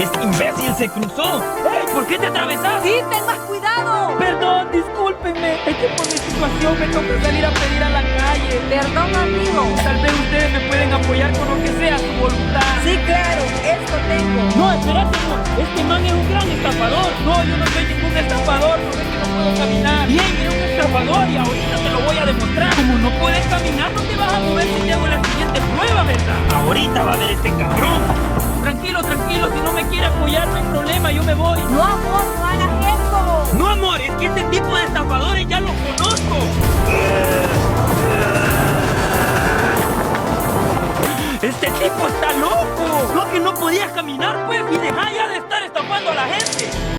Este imbécil se cruzó. ¡Ey! ¿Por qué te atravesaste? ¡Sí, ten más cuidado! Perdón, discúlpenme. Es que por mi situación me toca salir a pedir a la calle. Perdón, amigo. Tal vez ustedes me pueden apoyar con lo que sea su voluntad. Sí, claro, esto tengo. No, espérate, no. Este man es un gran estafador. No, yo no soy ningún estafador. No ves que no puedo caminar. Bien, era un estafador y ahorita te lo voy a demostrar. Como no puedes caminar, no te vas a mover si te hago la siguiente prueba, ¿verdad? Ahorita va a ver este cabrón. Tranquilo, tranquilo. Si no me quiere apoyar, no hay problema. Yo me voy. No, amor, no hagas eso. No, amor, es que este tipo de estafadores ya los conozco. Este tipo está loco. No, que no podías caminar, pues. Y deja ya de estar estafando a la gente.